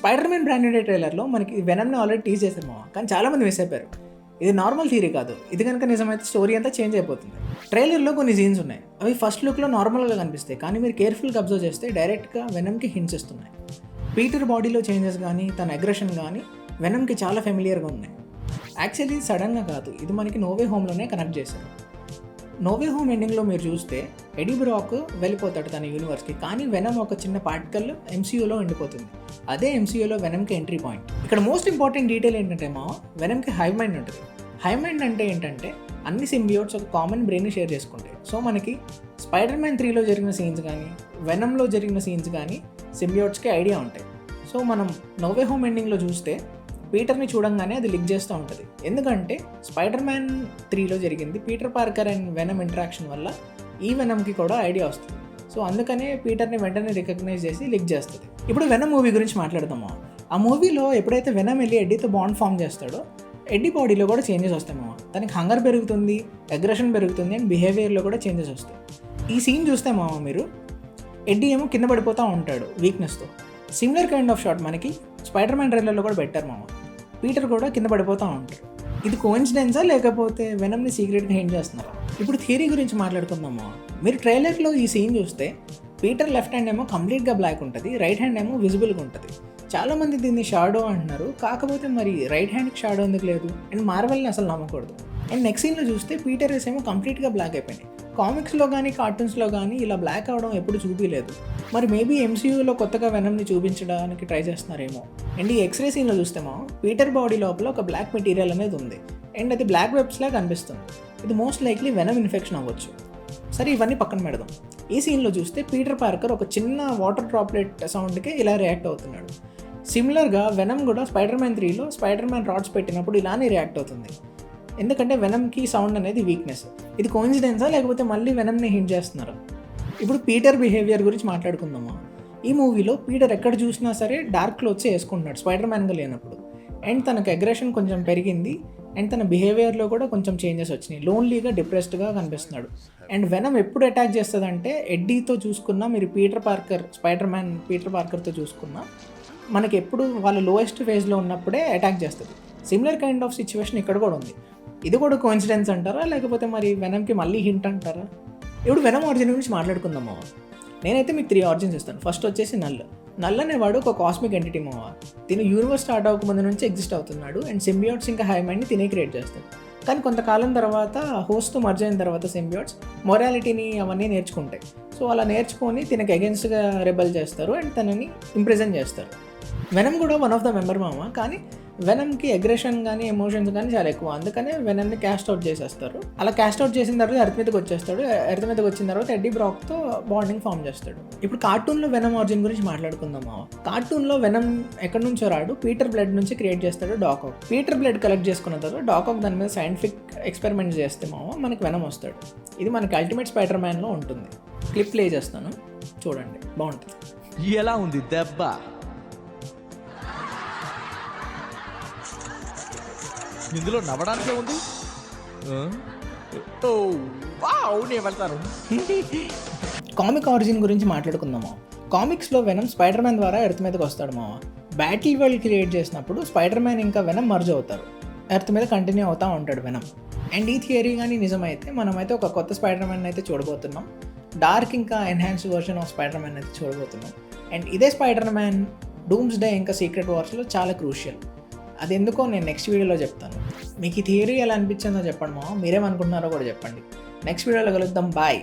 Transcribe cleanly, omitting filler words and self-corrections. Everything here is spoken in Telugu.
Spider man brand new day ట్రైలర్లో మనకి వెనమ్ని ఆల్రెడీ టీజ్ చేశారు మామ, కానీ చాలామంది మిస్ అయిపోయారు. ఇది నార్మల్ థియరీ కాదు, ఇది కనుక నిజమైతే స్టోరీ అంతా చేంజ్ అయిపోతుంది. ట్రైలర్లో కొన్ని సీన్స్ ఉన్నాయి, అవి ఫస్ట్ లుక్లో నార్మల్గా కనిపిస్తాయి, కానీ మీరు కేర్ఫుల్గా అబ్జర్వ్ చేస్తే డైరెక్ట్గా వెనమ్కి హింట్స్ ఇస్తున్నాయి. పీటర్ బాడీలో చేంజెస్ కానీ తన అగ్రెషన్ కానీ వెనమ్కి చాలా ఫెమిలియర్గా ఉన్నాయి. యాక్చువల్లీ సడన్గా కాదు, ఇది మనకి నోవే హోమ్లోనే కనెక్ట్ చేశారు. నోవే హోమ్ ఎండింగ్లో మీరు చూస్తే ఎడీ బ్రాక్ వెళ్ళిపోతాడు తన యూనివర్స్కి, కానీ వెనమ్ ఒక చిన్న పార్టికల్ ఎంసీయూలో ఉండిపోతుంది. అదే ఎంసీయూలో వెనమ్కి ఎంట్రీ పాయింట్. ఇక్కడ మోస్ట్ ఇంపార్టెంట్ డీటెయిల్ ఏంటంటే వెనమ్కి హైవ్ మైండ్ ఉంటుంది. హైవ్ మైండ్ అంటే ఏంటంటే అన్ని సింబియోట్స్ ఒక కామన్ బ్రెయిన్ షేర్ చేసుకుంటాయి. సో మనకి స్పైడర్ మ్యాన్ 3లో జరిగిన సీన్స్ కానీ వెనమ్లో జరిగిన సీన్స్ కానీ సింబియోట్స్కి ఐడియా ఉంటాయి. సో మనం నోవే హోమ్ ఎండింగ్లో చూస్తే పీటర్ని చూడంగానే అది లిక్ చేస్తూ ఉంటుంది. ఎందుకంటే స్పైడర్ మ్యాన్ 3లో జరిగింది Peter Parker and venom interaction వల్ల ఈ వెనమ్కి కూడా ఐడియా వస్తుంది. సో అందుకనే పీటర్ని వెంటనే రికగ్నైజ్ చేసి లిక్ చేస్తుంది. ఇప్పుడు వెనమ్ మూవీ గురించి మాట్లాడదాము. ఆ మూవీలో ఎప్పుడైతే వెనమ్ వెళ్ళి ఎడ్డీతో బాండ్ ఫామ్ చేస్తాడో ఎడ్డీ బాడీలో కూడా చేంజెస్ వస్తాయి తనకి హంగర్ పెరుగుతుంది, అగ్రెషన్ పెరుగుతుంది అండ్ బిహేవియర్లో కూడా చేంజెస్ వస్తాయి. ఈ సీన్ చూస్తే మీరు ఎడ్డీ ఏమో కింద పడిపోతూ ఉంటాడు వీక్నెస్తో. సిమిలర్ కైండ్ ఆఫ్ షాట్ మనకి స్పైడర్ మ్యాన్ ట్రైలర్లో కూడా పెట్టారు పీటర్ కూడా కింద పడిపోతూ ఉంటారు. ఇది కోఇన్సిడెన్సా లేకపోతే వెనమ్ని సీక్రెట్గా హింట్ చేస్తున్నారా? ఇప్పుడు థియరీ గురించి మాట్లాడుకుందాము. మీరు ట్రైలర్లో ఈ సీన్ చూస్తే పీటర్ లెఫ్ట్ హ్యాండ్ ఏమో కంప్లీట్గా బ్లాక్ ఉంటుంది, రైట్ హ్యాండ్ ఏమో విజిబుల్గా ఉంటుంది. చాలామంది దీన్ని షాడో అంటున్నారు, కాకపోతే మరి రైట్ హ్యాండ్కి షాడో ఎందుకు లేదు? అండ్ మార్వెల్ని అసలు నమ్మకూడదు. అండ్ నెక్స్ట్ సీన్లో చూస్తే పీటర్ రేస్ ఏమో కంప్లీట్గా బ్లాక్ అయిపోయినాయి. కామిక్స్లో కానీ కార్టూన్స్లో కానీ ఇలా బ్లాక్ అవడం ఎప్పుడు చూపించలేదు. మరి మేబీ ఎంసీయూలో కొత్తగా వెనమ్ని చూపించడానికి ట్రై చేస్తున్నారేమో. అండ్ ఈ ఎక్స్రే సీన్లో చూస్తేమో పీటర్ బాడీ లోపల ఒక బ్లాక్ మెటీరియల్ అనేది ఉంది అండ్ అది బ్లాక్ వెబ్స్లా కనిపిస్తుంది. ఇది మోస్ట్ లైక్లీ వెనమ్ ఇన్ఫెక్షన్ అవ్వచ్చు. సరే ఇవన్నీ పక్కన పెడదాం. ఈ సీన్లో చూస్తే పీటర్ పార్కర్ ఒక చిన్న వాటర్ డ్రాప్లెట్ సౌండ్కి ఇలా రియాక్ట్ అవుతున్నాడు. సిమిలర్గా వెనమ్ కూడా స్పైడర్ మ్యాన్ 3లో స్పైడర్ మ్యాన్ రాడ్స్ పెట్టినప్పుడు ఇలానే రియాక్ట్ అవుతుంది. ఎందుకంటే వెనమ్కి సౌండ్ అనేది వీక్నెస్. ఇది కోఇన్సిడెన్సా లేకపోతే మళ్ళీ వెనమ్ని హింట్ చేస్తున్నారా? ఇప్పుడు పీటర్ బిహేవియర్ గురించి మాట్లాడుకుందామా. ఈ మూవీలో పీటర్ ఎక్కడ చూసినా సరే డార్క్ క్లోత్సే వేసుకుంటున్నాడు స్పైడర్ మ్యాన్గా లేనప్పుడు. అండ్ తనకు అగ్రెషన్ కొంచెం పెరిగింది అండ్ తన బిహేవియర్లో కూడా కొంచెం చేంజెస్ వచ్చినాయి. లోన్లీగా డిప్రెస్డ్గా కనిపిస్తున్నాడు. అండ్ వెనమ్ ఎప్పుడు అటాక్ చేస్తుందంటే ఎడ్డీతో చూసుకున్నా, మీరు స్పైడర్ మ్యాన్ పీటర్ పార్కర్తో చూసుకున్నా మనకి ఎప్పుడు వాళ్ళ లోయెస్ట్ ఫేజ్లో ఉన్నప్పుడే అటాక్ చేస్తుంది. సిమిలర్ కైండ్ ఆఫ్ సిచ్యువేషన్ ఇక్కడ కూడా ఉంది. ఇది కూడా కోఇన్సిడెన్స్ అంటారా లేకపోతే మరి వెనమ్కి మళ్ళీ హింట్ అంటారా? ఇప్పుడు వెనమ్ ఆరిజిన్ గురించి మాట్లాడుకుందామా. నేనైతే మీకు 3 ఆరిజిన్స్ ఇస్తాను. ఫస్ట్ వచ్చేసి నల్ అనేవాడు ఒక కాస్మిక్ ఎంటిటీ తిని యూనివర్స్ స్టార్ట్ అవ్వకముందు నుంచి ఎగ్జిస్ట్ అవుతున్నాడు అండ్ సింబియోట్స్ ఇంకా హై మైండ్ని తినే క్రియేట్ చేస్తాడు. కానీ కొంతకాలం తర్వాత హోస్ట్తో మర్జ్ అయిన తర్వాత సింబియోట్స్ మొరాలిటీని అవన్నీ నేర్చుకుంటాయి. సో అలా నేర్చుకొని తినకి అగెన్స్ట్గా రెబల్ చేస్తారు అండ్ తనని ఇంప్రెజెంట్ చేస్తారు. వెనమ్ కూడా వన్ ఆఫ్ ద మెంబర్ కానీ వెనమ్కి అగ్రెషన్ కానీ ఎమోషన్స్ కానీ చాలా ఎక్కువ. అందుకనే వెనమ్ని క్యాస్ట్ అవుట్ చేసేస్తారు. అలా క్యాస్ట్ అవుట్ చేసిన తర్వాత ఎర్త్ మీదకి వచ్చేస్తాడు. ఎర్త్ మీదకి వచ్చిన తర్వాత ఎడ్డీ బ్రాక్తో బాండింగ్ ఫామ్ చేస్తాడు. ఇప్పుడు కార్టూన్లో వెనమ్ ఆరిజిన్ గురించి మాట్లాడుకుందామా. కార్టూన్లో వెనమ్ ఎక్కడి నుంచో రాడు, పీటర్ బ్లడ్ నుంచి క్రియేట్ చేస్తాడు డాకాక్. పీటర్ బ్లడ్ కలెక్ట్ చేసుకున్న తర్వాత డాకాక్ దాని మీద సైంటిఫిక్ ఎక్స్పెరిమెంట్స్ చేస్తే మనకి వెనమ్ వస్తాడు. ఇది మనకి అల్టిమేట్ స్పైడర్ మ్యాన్లో ఉంటుంది. క్లిప్ ప్లే చేస్తాను, చూడండి, బాగుంటుంది. ఎలా ఉంది దెబ్బ? ఇందులో నవ్వడానికే ఉంది. నేను వెళ్తాను. కామిక్ ఆరిజిన్ గురించి మాట్లాడుకుందామా. కామిక్స్లో వెనమ్ స్పైడర్ మ్యాన్ ద్వారా ఎర్త్ మీదకి వస్తాడు బ్యాటిల్ వరల్డ్ క్రియేట్ చేసినప్పుడు స్పైడర్ మ్యాన్ ఇంకా వెనమ్ మర్జ్ అవుతారు. ఎర్త్ మీద కంటిన్యూ అవుతూ ఉంటాడు వెనమ్. అండ్ ఈ థియరీ కానీ నిజమైతే మనమైతే ఒక కొత్త స్పైడర్ మ్యాన్ అయితే చూడబోతున్నాం. డార్క్ ఇంకా enhanced version of spider man అయితే చూడబోతున్నాం. అండ్ ఇదే స్పైడర్ మ్యాన్ డూమ్స్ డే ఇంకా సీక్రెట్ వార్స్లో చాలా క్రూషియల్. అది ఎందుకో నేను నెక్స్ట్ వీడియోలో చెప్తాను. మీకు ఈ థియరీ ఎలా అనిపించిందో చెప్పండి మీరేమనుకుంటున్నారో కూడా చెప్పండి. నెక్స్ట్ వీడియోలో కలుద్దాం. బాయ్.